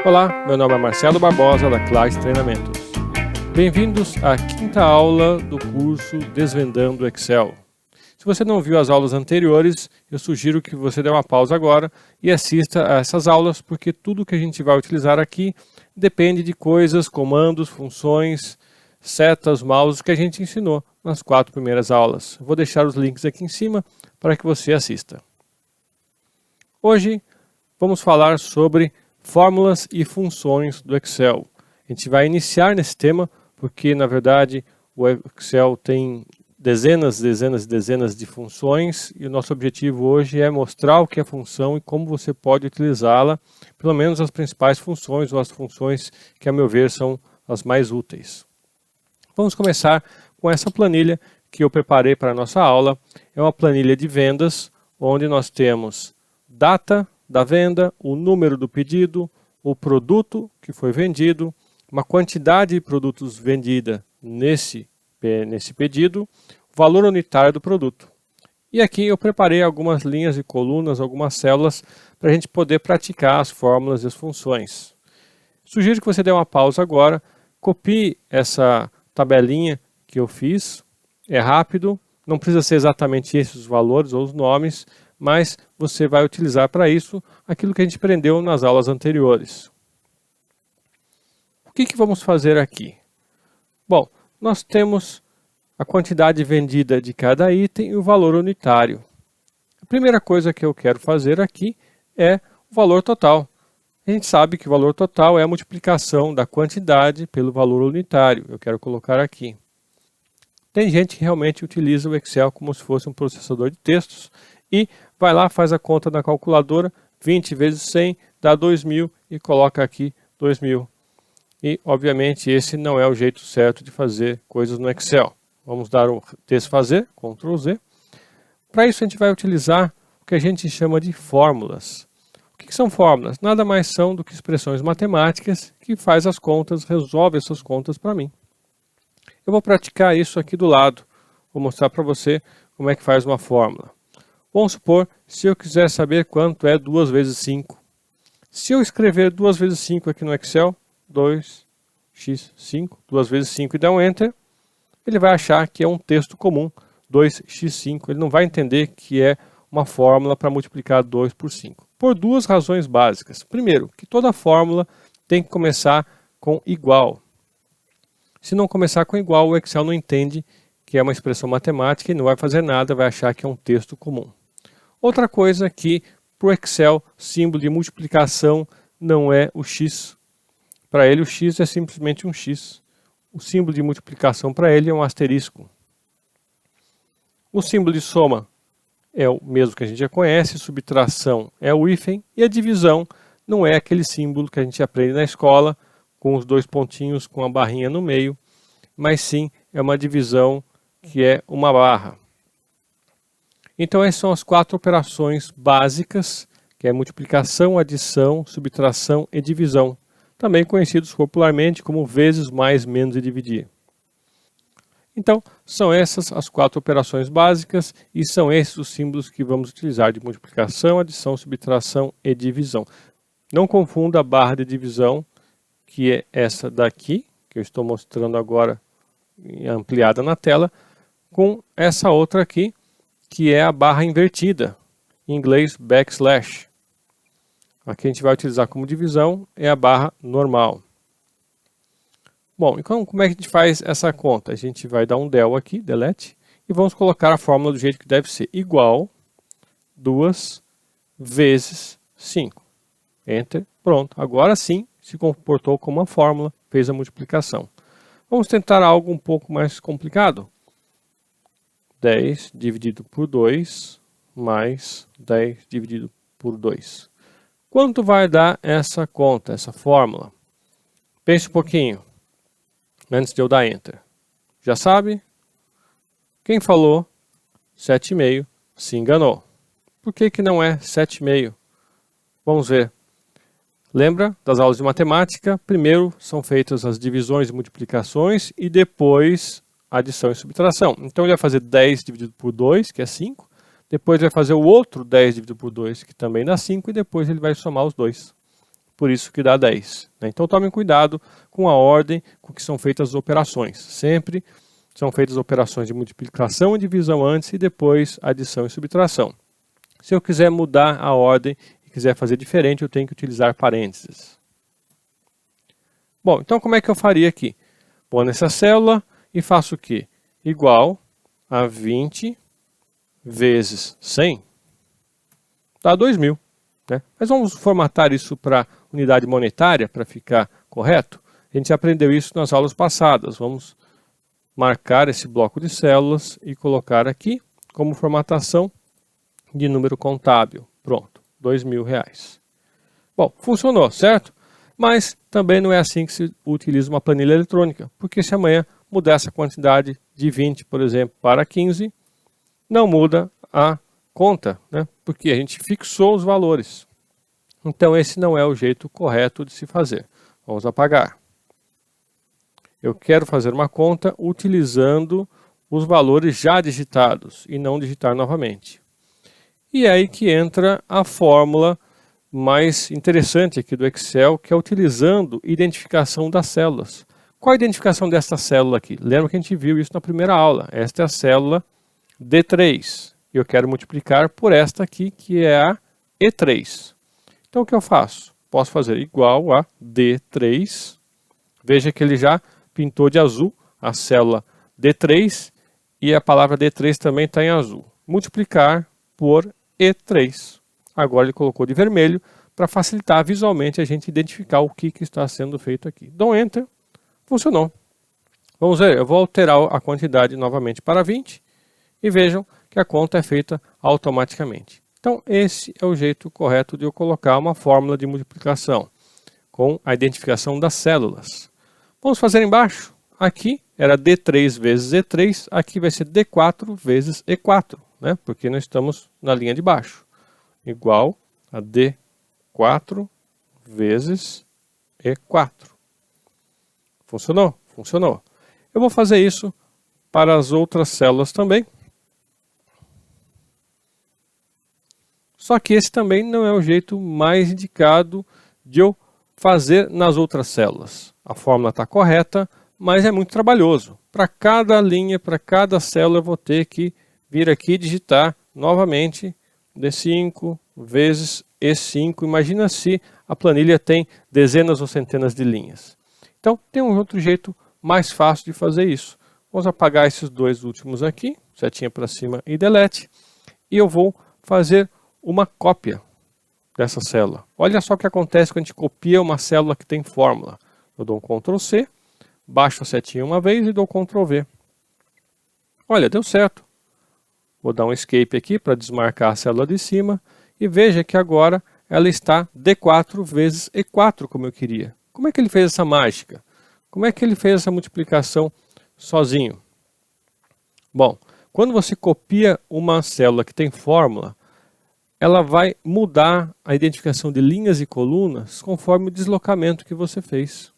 Olá, meu nome é Marcelo Barbosa da Class Treinamentos. Bem-vindos à quinta aula do curso Desvendando Excel. Se você não viu as aulas anteriores, eu sugiro que você dê uma pausa agora e assista a essas aulas, porque tudo que a gente vai utilizar aqui depende de coisas, comandos, funções, setas, mouse que a gente ensinou nas 4 primeiras aulas. Vou deixar os links aqui em cima para que você assista. Hoje vamos falar sobre fórmulas e funções do Excel. A gente vai iniciar nesse tema porque, na verdade, o Excel tem dezenas de funções e o nosso objetivo hoje é mostrar o que é função e como você pode utilizá-la, pelo menos as principais funções ou as funções que, a meu ver, são as mais úteis. Vamos começar com essa planilha que eu preparei para a nossa aula. É uma planilha de vendas, onde nós temos data da venda, o número do pedido, o produto que foi vendido, uma quantidade de produtos vendida nesse pedido, o valor unitário do produto. E aqui eu preparei algumas linhas e colunas, algumas células, para a gente poder praticar as fórmulas e as funções. Sugiro que você dê uma pausa agora, copie essa tabelinha que eu fiz, é rápido, não precisa ser exatamente esses os valores ou os nomes, mas você vai utilizar para isso aquilo que a gente aprendeu nas aulas anteriores. O que vamos fazer aqui? Bom, nós temos a quantidade vendida de cada item e o valor unitário. A primeira coisa que eu quero fazer aqui é o valor total. A gente sabe que o valor total é a multiplicação da quantidade pelo valor unitário. Eu quero colocar aqui. Tem gente que realmente utiliza o Excel como se fosse um processador de textos e vai lá, faz a conta na calculadora, 20 vezes 100 dá 2.000 e coloca aqui 2.000. E, obviamente, esse não é o jeito certo de fazer coisas no Excel. Vamos dar o desfazer, Ctrl Z. Para isso a gente vai utilizar o que a gente chama de fórmulas. O que são fórmulas? Nada mais são do que expressões matemáticas que faz as contas, resolve essas contas para mim. Eu vou praticar isso aqui do lado. Vou mostrar para você como é que faz uma fórmula. Vamos supor, se eu quiser saber quanto é 2 vezes 5. Se eu escrever 2 vezes 5 aqui no Excel, 2x5, 2 vezes 5 e der um Enter, ele vai achar que é um texto comum, 2x5. Ele não vai entender que é uma fórmula para multiplicar 2 por 5. Por duas razões básicas. Primeiro, que toda fórmula tem que começar com igual. Se não começar com igual, o Excel não entende que é uma expressão matemática e não vai fazer nada, vai achar que é um texto comum. Outra coisa que, para o Excel, símbolo de multiplicação não é o x. Para ele, o x é simplesmente um x. O símbolo de multiplicação para ele é um asterisco. O símbolo de soma é o mesmo que a gente já conhece, subtração é o hífen, e a divisão não é aquele símbolo que a gente aprende na escola, com os 2 pontinhos com a barrinha no meio, mas sim é uma divisão que é uma barra. Então essas são as 4 operações básicas, que é multiplicação, adição, subtração e divisão, também conhecidos popularmente como vezes, mais, menos e dividir. Então são essas as 4 operações básicas e são esses os símbolos que vamos utilizar de multiplicação, adição, subtração e divisão. Não confunda a barra de divisão, que é essa daqui, que eu estou mostrando agora ampliada na tela, com essa outra aqui, que é a barra invertida, em inglês backslash. Aqui a gente vai utilizar como divisão, é a barra normal. Bom, então como é que a gente faz essa conta? A gente vai dar um del aqui, delete, e vamos colocar a fórmula do jeito que deve ser, igual 2 vezes 5. Enter, pronto. Agora sim, se comportou como uma fórmula, fez a multiplicação. Vamos tentar algo um pouco mais complicado. 10 dividido por 2 mais 10 dividido por 2. Quanto vai dar essa conta, essa fórmula? Pense um pouquinho, antes de eu dar Enter. Já sabe? Quem falou 7,5 se enganou. Por que não é 7,5? Vamos ver. Lembra das aulas de matemática? Primeiro são feitas as divisões e multiplicações e depois adição e subtração. Então ele vai fazer 10 dividido por 2, que é 5. Depois vai fazer o outro 10 dividido por 2, que também dá 5. E depois ele vai somar os dois. por isso que dá 10. Né? Então tomem cuidado com a ordem com que são feitas as operações. Sempre são feitas operações de multiplicação e divisão antes e depois adição e subtração. Se eu quiser mudar a ordem e quiser fazer diferente, eu tenho que utilizar parênteses. Bom, então como é que eu faria aqui? Vou nessa célula e faço o quê? Igual a 20 vezes 100 dá 2.000. Né? Mas vamos formatar isso para unidade monetária para ficar correto? A gente aprendeu isso nas aulas passadas. Vamos marcar esse bloco de células e colocar aqui como formatação de número contábil. Pronto, R$2.000. Bom, funcionou, certo? Mas também não é assim que se utiliza uma planilha eletrônica, porque se amanhã mudar essa quantidade de 20, por exemplo, para 15, não muda a conta, né? Porque a gente fixou os valores. Então esse não é o jeito correto de se fazer. Vamos apagar. Eu quero fazer uma conta utilizando os valores já digitados e não digitar novamente. E é aí que entra a fórmula mais interessante aqui do Excel, que é utilizando identificação das células. Qual a identificação desta célula aqui? Lembra que a gente viu isso na primeira aula. Esta é a célula D3. Eu quero multiplicar por esta aqui, que é a E3. Então o que eu faço? Posso fazer igual a D3. Veja que ele já pintou de azul a célula D3 e a palavra D3 também está em azul. Multiplicar por E3. Agora ele colocou de vermelho para facilitar visualmente a gente identificar o que está sendo feito aqui. Dou Enter. Funcionou. Vamos ver, eu vou alterar a quantidade novamente para 20 e vejam que a conta é feita automaticamente. Então esse é o jeito correto de eu colocar uma fórmula de multiplicação com a identificação das células. Vamos fazer embaixo. Aqui era D3 vezes E3, aqui vai ser D4 vezes E4, né? Porque nós estamos na linha de baixo. Igual a D4 vezes E4. Funcionou? Funcionou. Eu vou fazer isso para as outras células também. Só que esse também não é o jeito mais indicado de eu fazer nas outras células. A fórmula está correta, mas é muito trabalhoso. Para cada linha, para cada célula, eu vou ter que vir aqui e digitar novamente D5 vezes E5. Imagina se a planilha tem dezenas ou centenas de linhas. Então, tem um outro jeito mais fácil de fazer isso. Vamos apagar esses dois últimos aqui, setinha para cima e delete. E eu vou fazer uma cópia dessa célula. Olha só o que acontece quando a gente copia uma célula que tem fórmula. Eu dou um Ctrl C, baixo a setinha uma vez e dou Ctrl V. Olha, deu certo. Vou dar um Escape aqui para desmarcar a célula de cima. E veja que agora ela está D4 vezes E4, como eu queria. Como é que ele fez essa mágica? Como é que ele fez essa multiplicação sozinho? Bom, quando você copia uma célula que tem fórmula, ela vai mudar a identificação de linhas e colunas conforme o deslocamento que você fez.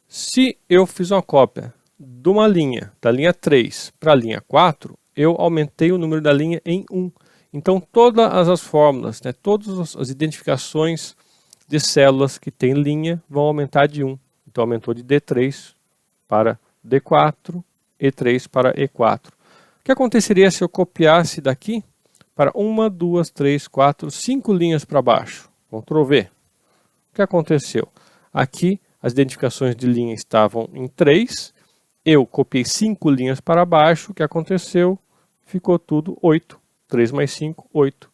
Se eu fiz uma cópia de uma linha, da linha 3 para a linha 4, eu aumentei o número da linha em 1. Então todas as fórmulas, né, todas as identificações de células que tem linha vão aumentar de 1. Então aumentou de D3 para D4, E3 para E4. O que aconteceria se eu copiasse daqui para 1, 2, 3, 4, 5 linhas para baixo? Ctrl V. O que aconteceu? Aqui as identificações de linha estavam em 3. Eu copiei 5 linhas para baixo. O que aconteceu? Ficou tudo 8. 3 mais 5, 8.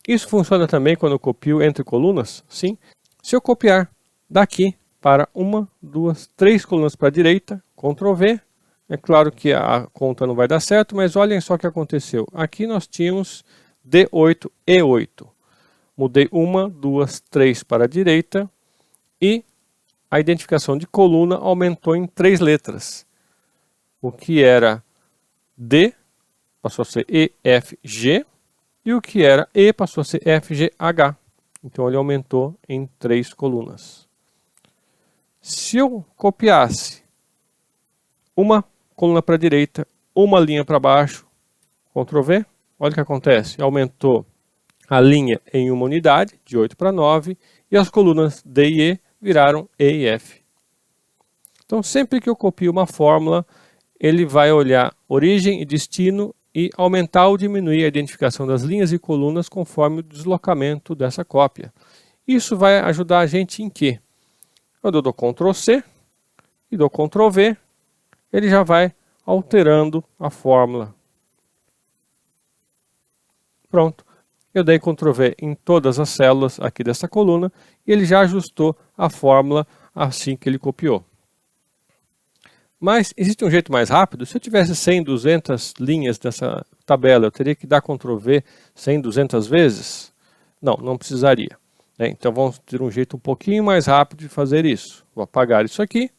Isso funciona também quando eu copio entre colunas? Sim. Se eu copiar daqui para 1, 2, 3 colunas para a direita, Ctrl V, é claro que a conta não vai dar certo, mas olhem só o que aconteceu. Aqui nós tínhamos D8, E8. Mudei 1, 2, 3 para a direita e a identificação de coluna aumentou em 3 letras. O que era D passou a ser E, F, G. E o que era E passou a ser F, G, H. Então ele aumentou em 3 colunas. Se eu copiasse uma coluna para a direita, uma linha para baixo, Ctrl V, olha o que acontece. Aumentou a linha em uma unidade, de 8 para 9, e as colunas D e E viraram E e F. Então, sempre que eu copio uma fórmula, ele vai olhar origem e destino e aumentar ou diminuir a identificação das linhas e colunas conforme o deslocamento dessa cópia. Isso vai ajudar a gente em quê? Quando eu dou Ctrl C e dou Ctrl V, ele já vai alterando a fórmula. Pronto. Eu dei Ctrl V em todas as células aqui dessa coluna e ele já ajustou a fórmula assim que ele copiou. Mas existe um jeito mais rápido? Se eu tivesse 100, 200 linhas nessa tabela, eu teria que dar Ctrl V 100, 200 vezes? Não, não precisaria. Então vamos ter um jeito um pouquinho mais rápido de fazer isso. Vou apagar isso aqui,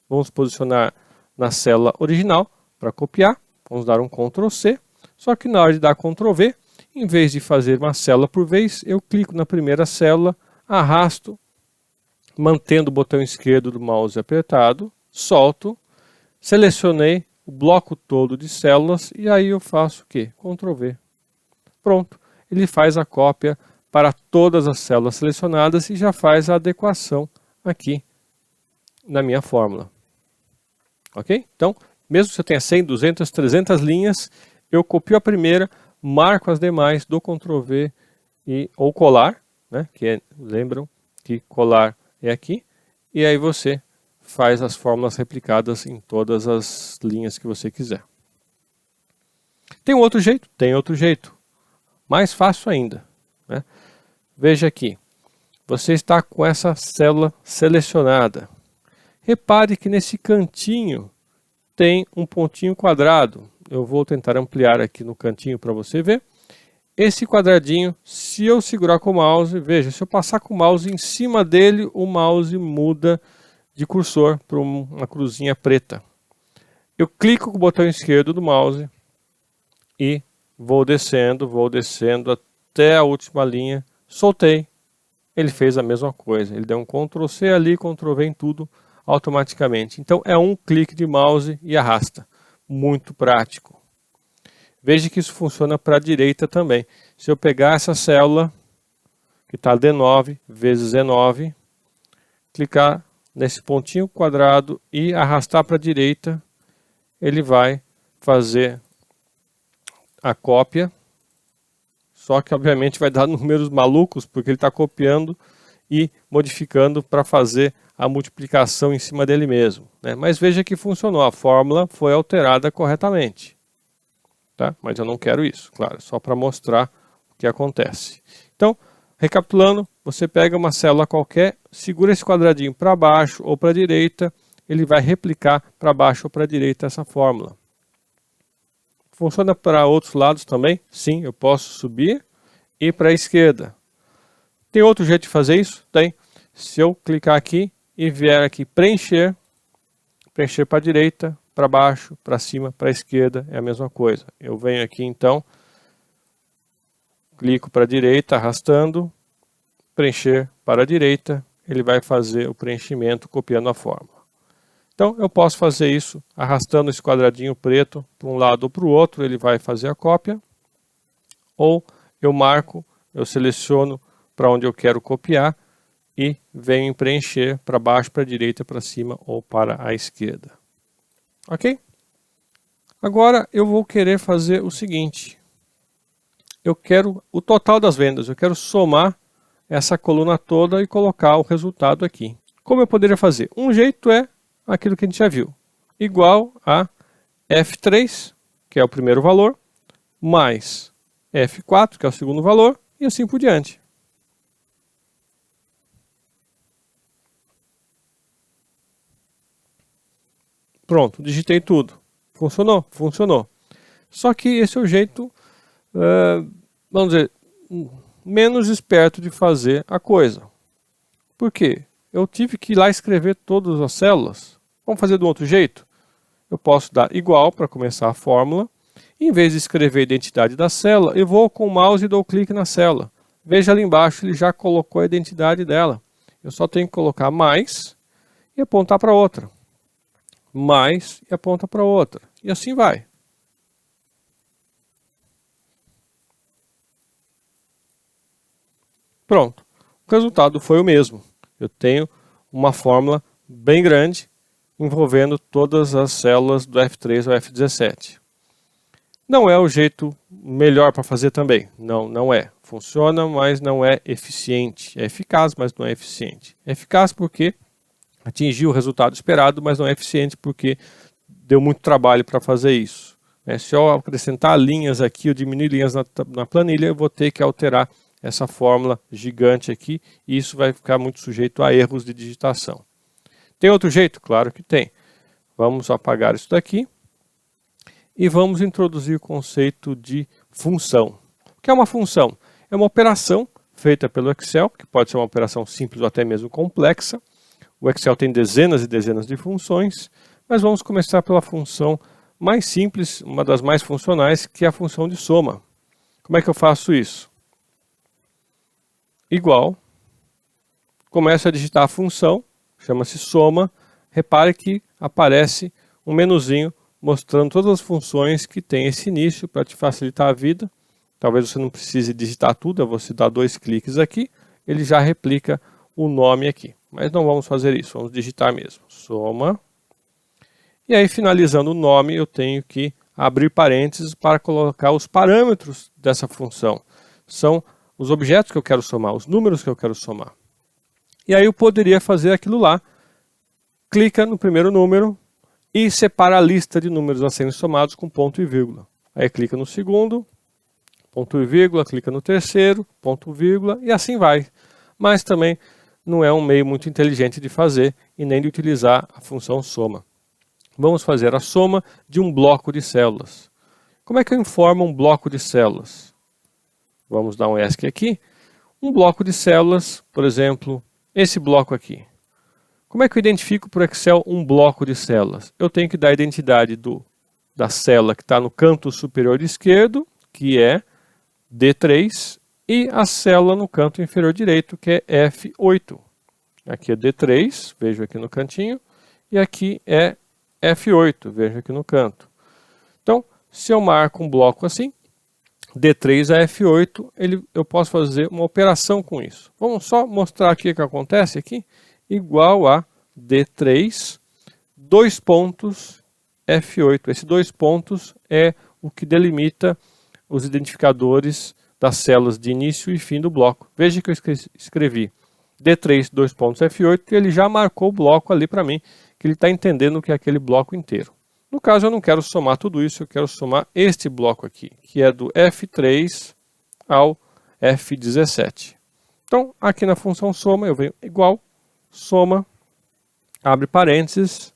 vamos posicionar na célula original para copiar, vamos dar um Ctrl C, só que na hora de dar Ctrl V, em vez de fazer uma célula por vez, eu clico na primeira célula, arrasto, mantendo o botão esquerdo do mouse apertado, solto, selecionei o bloco todo de células e aí eu faço o quê? Ctrl V. Pronto, ele faz a cópia para todas as células selecionadas e já faz a adequação aqui na minha fórmula. Ok? Então, mesmo que você tenha 100, 200, 300 linhas, eu copio a primeira, marco as demais, dou Ctrl V ou colar, né? Lembram que colar é aqui, e aí você faz as fórmulas replicadas em todas as linhas que você quiser. Tem um outro jeito? Tem outro jeito. Mais fácil ainda, né? Veja aqui, você está com essa célula selecionada. Repare que nesse cantinho tem um pontinho quadrado. Eu vou tentar ampliar aqui no cantinho para você ver. Esse quadradinho, se eu segurar com o mouse, veja, se eu passar com o mouse em cima dele, o mouse muda de cursor para uma cruzinha preta. Eu clico com o botão esquerdo do mouse e vou descendo até a última linha. Soltei, ele fez a mesma coisa. Ele deu um Ctrl C ali, Ctrl V em tudo automaticamente. Então é um clique de mouse e arrasta. Muito prático. Veja que isso funciona para a direita também. Se eu pegar essa célula, que está D9 vezes E9, clicar nesse pontinho quadrado e arrastar para a direita, ele vai fazer a cópia. Só que obviamente vai dar números malucos, porque ele está copiando e modificando para fazer a multiplicação em cima dele mesmo, né? Mas veja que funcionou, a fórmula foi alterada corretamente. Tá? Mas eu não quero isso, claro, só para mostrar o que acontece. Então, recapitulando, você pega uma célula qualquer, segura esse quadradinho para baixo ou para a direita, ele vai replicar para baixo ou para a direita essa fórmula. Funciona para outros lados também? Sim, eu posso subir e para a esquerda. Tem outro jeito de fazer isso? Tem. Se eu clicar aqui e vier aqui preencher para a direita, para baixo, para cima, para a esquerda, é a mesma coisa. Eu venho aqui então, clico para a direita, arrastando, preencher para a direita, ele vai fazer o preenchimento copiando a fórmula. Então eu posso fazer isso arrastando esse quadradinho preto para um lado ou para o outro, ele vai fazer a cópia. Ou eu marco, eu seleciono para onde eu quero copiar e venho em preencher para baixo, para a direita, para cima ou para a esquerda. Ok? Agora eu vou querer fazer o seguinte. Eu quero o total das vendas, eu quero somar essa coluna toda e colocar o resultado aqui. Como eu poderia fazer? Um jeito é aquilo que a gente já viu. Igual a F3, que é o primeiro valor, mais F4, que é o segundo valor, e assim por diante. Pronto, digitei tudo. Funcionou? Funcionou. Só que esse é o jeito, vamos dizer, menos esperto de fazer a coisa. Por quê? Eu tive que ir lá escrever todas as células. Vamos fazer de um outro jeito? Eu posso dar igual para começar a fórmula. Em vez de escrever a identidade da célula, eu vou com o mouse e dou clique na célula. Veja ali embaixo, ele já colocou a identidade dela. Eu só tenho que colocar mais e apontar para outra. Mais e aponta para outra. E assim vai. Pronto. O resultado foi o mesmo. Eu tenho uma fórmula bem grande envolvendo todas as células do F3 ao F17. Não é o jeito melhor para fazer também. Não é. Funciona, mas não é eficiente. É eficaz, mas não é eficiente. É eficaz porque atingiu o resultado esperado, mas não é eficiente porque deu muito trabalho para fazer isso. Se eu acrescentar linhas aqui, ou diminuir linhas na planilha, eu vou ter que alterar essa fórmula gigante aqui, e isso vai ficar muito sujeito a erros de digitação. Tem outro jeito? Claro que tem. Vamos apagar isso daqui e vamos introduzir o conceito de função. O que é uma função? É uma operação feita pelo Excel, que pode ser uma operação simples ou até mesmo complexa. O Excel tem dezenas e dezenas de funções, mas vamos começar pela função mais simples, uma das mais funcionais, que é a função de soma. Como é que eu faço isso? Igual, começo a digitar a função, chama-se soma. Repare que aparece um menuzinho mostrando todas as funções que tem esse início para te facilitar a vida. Talvez você não precise digitar tudo, é você dar 2 cliques aqui, ele já replica o nome aqui. Mas não vamos fazer isso, vamos digitar mesmo. Soma. E aí, finalizando o nome, eu tenho que abrir parênteses para colocar os parâmetros dessa função. São os objetos que eu quero somar, os números que eu quero somar. E aí eu poderia fazer aquilo lá. Clica no primeiro número e separa a lista de números a serem somados com ponto e vírgula. Aí clica no segundo, ponto e vírgula, clica no terceiro, ponto e vírgula, e assim vai. Mas também não é um meio muito inteligente de fazer e nem de utilizar a função soma. Vamos fazer a soma de um bloco de células. Como é que eu informo um bloco de células? Vamos dar um ESC aqui. Um bloco de células, por exemplo, esse bloco aqui. Como é que eu identifico para o Excel um bloco de células? Eu tenho que dar a identidade da célula que está no canto superior esquerdo, que é D3, e a célula no canto inferior direito, que é F8. Aqui é D3, vejo aqui no cantinho, e aqui é F8, vejo aqui no canto. Então, se eu marco um bloco assim, D3 a F8, eu posso fazer uma operação com isso. Vamos só mostrar aqui o que acontece aqui. Igual a D3, 2 pontos, F8. Esses 2 pontos é o que delimita os identificadores das células de início e fim do bloco. Veja que eu escrevi D3, 2 pontos, F8, e ele já marcou o bloco ali para mim, que ele está entendendo que é aquele bloco inteiro. No caso, eu não quero somar tudo isso, eu quero somar este bloco aqui, que é do F3 ao F17. Então, aqui na função soma, eu venho igual, soma, abre parênteses,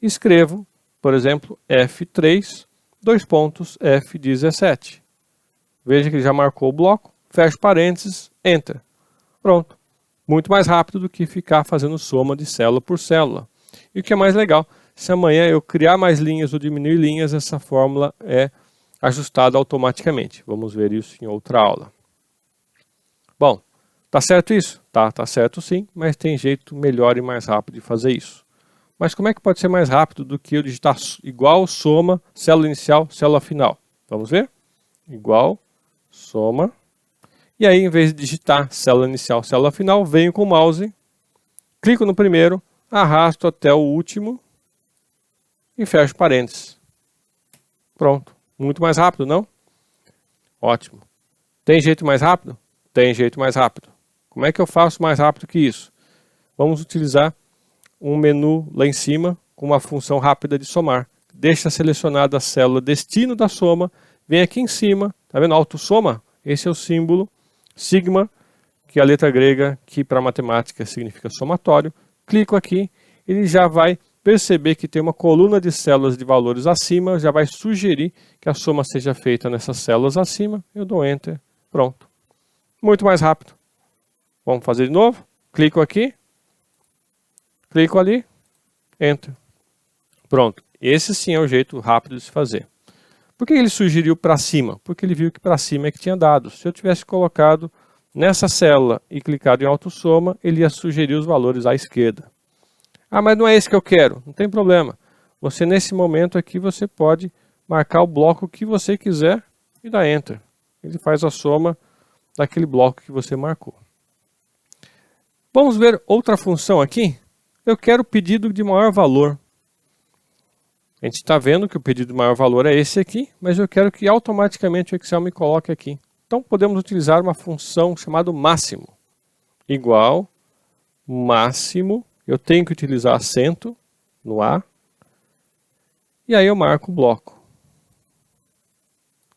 escrevo, por exemplo, F3, 2 pontos, F17. Veja que ele já marcou o bloco, fecho parênteses, Enter. Pronto. Muito mais rápido do que ficar fazendo soma de célula por célula. E o que é mais legal, se amanhã eu criar mais linhas ou diminuir linhas, essa fórmula é ajustada automaticamente. Vamos ver isso em outra aula. Bom, tá certo isso? Tá certo sim, mas tem jeito melhor e mais rápido de fazer isso. Mas como é que pode ser mais rápido do que eu digitar igual, soma, célula inicial, célula final? Vamos ver? Igual, soma. E aí, em vez de digitar célula inicial, célula final, venho com o mouse, clico no primeiro, arrasto até o último e fecho parênteses. Pronto. Muito mais rápido, não? Ótimo. Tem jeito mais rápido? Tem jeito mais rápido. Como é que eu faço mais rápido que isso? Vamos utilizar um menu lá em cima com uma função rápida de somar. Deixa selecionada a célula destino da soma, vem aqui em cima, tá vendo? Autossoma? Esse é o símbolo sigma, que é a letra grega que para matemática significa somatório. Clico aqui, ele já vai perceber que tem uma coluna de células de valores acima, já vai sugerir que a soma seja feita nessas células acima. Eu dou Enter, pronto. Muito mais rápido. Vamos fazer de novo? Clico aqui, clico ali, Enter. Pronto. Esse sim é o jeito rápido de se fazer. Por que ele sugeriu para cima? Porque ele viu que para cima é que tinha dados. Se eu tivesse colocado nessa célula e clicado em autossoma, ele ia sugerir os valores à esquerda. Ah, mas não é esse que eu quero. Não tem problema. Você, nesse momento aqui, você pode marcar o bloco que você quiser e dar Enter. Ele faz a soma daquele bloco que você marcou. Vamos ver outra função aqui. Eu quero o pedido de maior valor. A gente está vendo que o pedido de maior valor é esse aqui, mas eu quero que automaticamente o Excel me coloque aqui. Então podemos utilizar uma função chamada máximo. Igual máximo, eu tenho que utilizar acento no A, e aí eu marco o bloco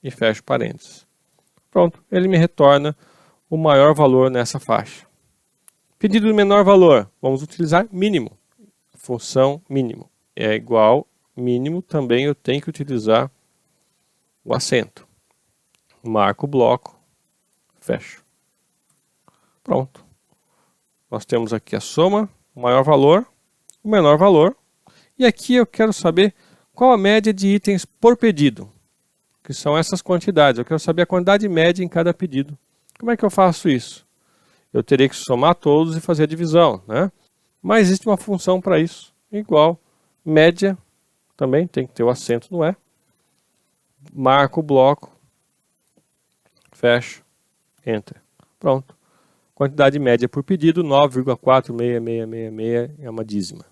e fecho parênteses. Pronto, ele me retorna o maior valor nessa faixa. Pedido de menor valor, vamos utilizar mínimo. Função mínimo é igual mínimo, também eu tenho que utilizar o acento. Marco o bloco, fecho. Pronto. Nós temos aqui a soma, o maior valor, o menor valor. E aqui eu quero saber qual a média de itens por pedido, que são essas quantidades. Eu quero saber a quantidade média em cada pedido. Como é que eu faço isso? Eu teria que somar todos e fazer a divisão, né? Mas existe uma função para isso, igual média, também tem que ter o acento no E. Marco o bloco, fecho, enter. Pronto. Quantidade média por pedido, 9,46666 é uma dízima.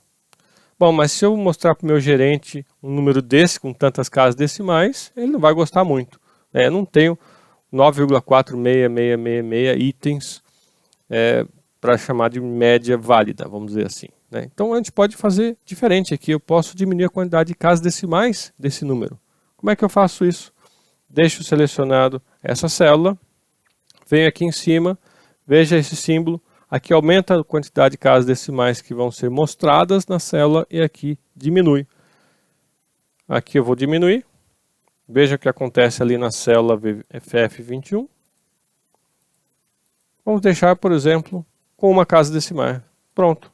Bom, mas se eu mostrar para o meu gerente um número desse, com tantas casas decimais, ele não vai gostar muito. Eu não tenho 9,46666 itens para chamar de média válida, vamos dizer assim. Então a gente pode fazer diferente aqui. Eu posso diminuir a quantidade de casas decimais desse número. Como é que eu faço isso? Deixo selecionado essa célula, venho aqui em cima, veja esse símbolo, aqui aumenta a quantidade de casas decimais que vão ser mostradas na célula e aqui diminui. Aqui eu vou diminuir, veja o que acontece ali na célula FF21. Vamos deixar, por exemplo, com uma casa decimal. Pronto.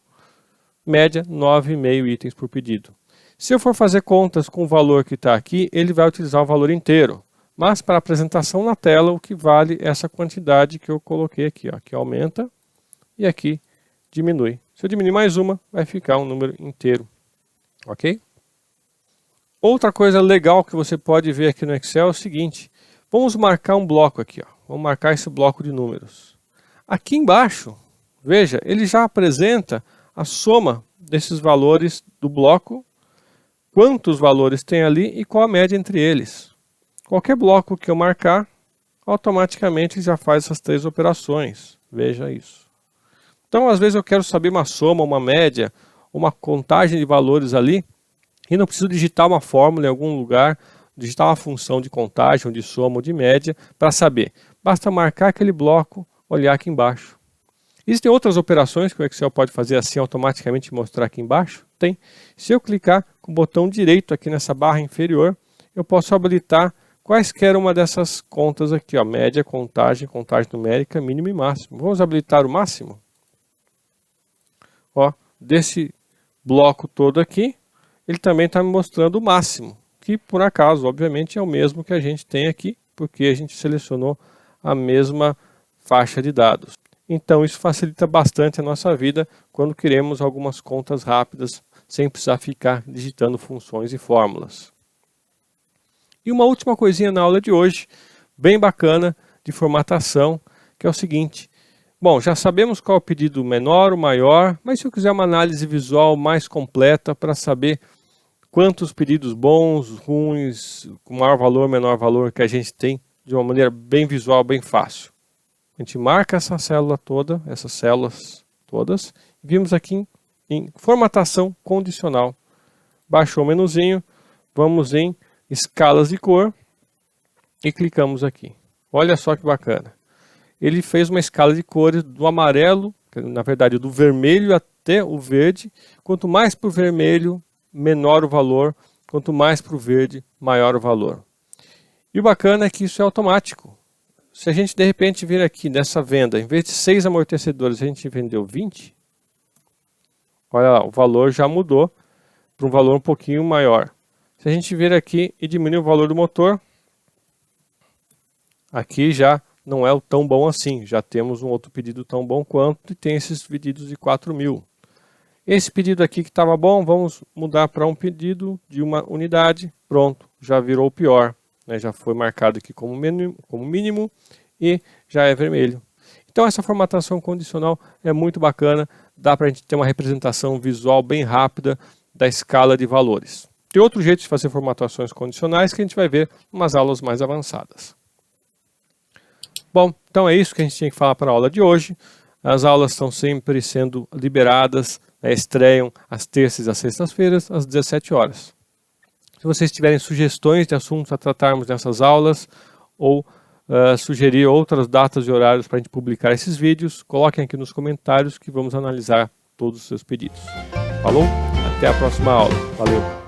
Média 9,5 itens por pedido. Se eu for fazer contas com o valor que está aqui, ele vai utilizar o valor inteiro. Mas para apresentação na tela, o que vale é essa quantidade que eu coloquei aqui. Aqui aumenta e aqui diminui. Se eu diminuir mais uma, vai ficar um número inteiro. Ok? Outra coisa legal que você pode ver aqui no Excel é o seguinte. Vamos marcar um bloco aqui. Vamos marcar esse bloco de números. Aqui embaixo, veja, ele já apresenta a soma desses valores do bloco, quantos valores tem ali e qual a média entre eles. Qualquer bloco que eu marcar, automaticamente já faz essas três operações. Veja isso. Então, às vezes eu quero saber uma soma, uma média, uma contagem de valores ali, e não preciso digitar uma fórmula em algum lugar, digitar uma função de contagem, de soma ou de média, para saber. Basta marcar aquele bloco, olhar aqui embaixo. Existem outras operações que o Excel pode fazer assim automaticamente e mostrar aqui embaixo? Tem. Se eu clicar com o botão direito aqui nessa barra inferior, eu posso habilitar quaisquer uma dessas contas aqui, média, contagem, contagem numérica, mínimo e máximo. Vamos habilitar o máximo? Desse bloco todo aqui, ele também está me mostrando o máximo, que por acaso, obviamente, é o mesmo que a gente tem aqui, porque a gente selecionou a mesma faixa de dados. Então isso facilita bastante a nossa vida quando queremos algumas contas rápidas, sem precisar ficar digitando funções e fórmulas. E uma última coisinha na aula de hoje, bem bacana, de formatação, que é o seguinte. Bom, já sabemos qual é o pedido menor, o maior, mas se eu quiser uma análise visual mais completa para saber quantos pedidos bons, ruins, com maior valor, menor valor que a gente tem, de uma maneira bem visual, bem fácil. A gente marca essa célula toda, essas células todas, e vimos aqui em formatação condicional. Baixou o menuzinho, vamos em escalas de cor e clicamos aqui. Olha só que bacana. Ele fez uma escala de cores do amarelo, na verdade do vermelho até o verde. Quanto mais para o vermelho, menor o valor. Quanto mais para o verde, maior o valor. E o bacana é que isso é automático. Se a gente de repente vir aqui nessa venda, em vez de 6 amortecedores, a gente vendeu 20. Olha lá, o valor já mudou para um valor um pouquinho maior. Se a gente vir aqui e diminuir o valor do motor, aqui já não é tão bom assim. Já temos um outro pedido tão bom quanto e tem esses pedidos de 4.000. Esse pedido aqui que estava bom, vamos mudar para um pedido de uma unidade. Pronto, já virou o pior. Já foi marcado aqui como mínimo e já é vermelho. Então essa formatação condicional é muito bacana, dá para a gente ter uma representação visual bem rápida da escala de valores. Tem outro jeito de fazer formatações condicionais que a gente vai ver em umas aulas mais avançadas. Bom, então é isso que a gente tinha que falar para a aula de hoje. As aulas estão sempre sendo liberadas, estreiam às terças e às sextas-feiras, às 17 horas. Se vocês tiverem sugestões de assuntos a tratarmos nessas aulas, ou sugerir outras datas e horários para a gente publicar esses vídeos, coloquem aqui nos comentários que vamos analisar todos os seus pedidos. Falou? Até a próxima aula. Valeu!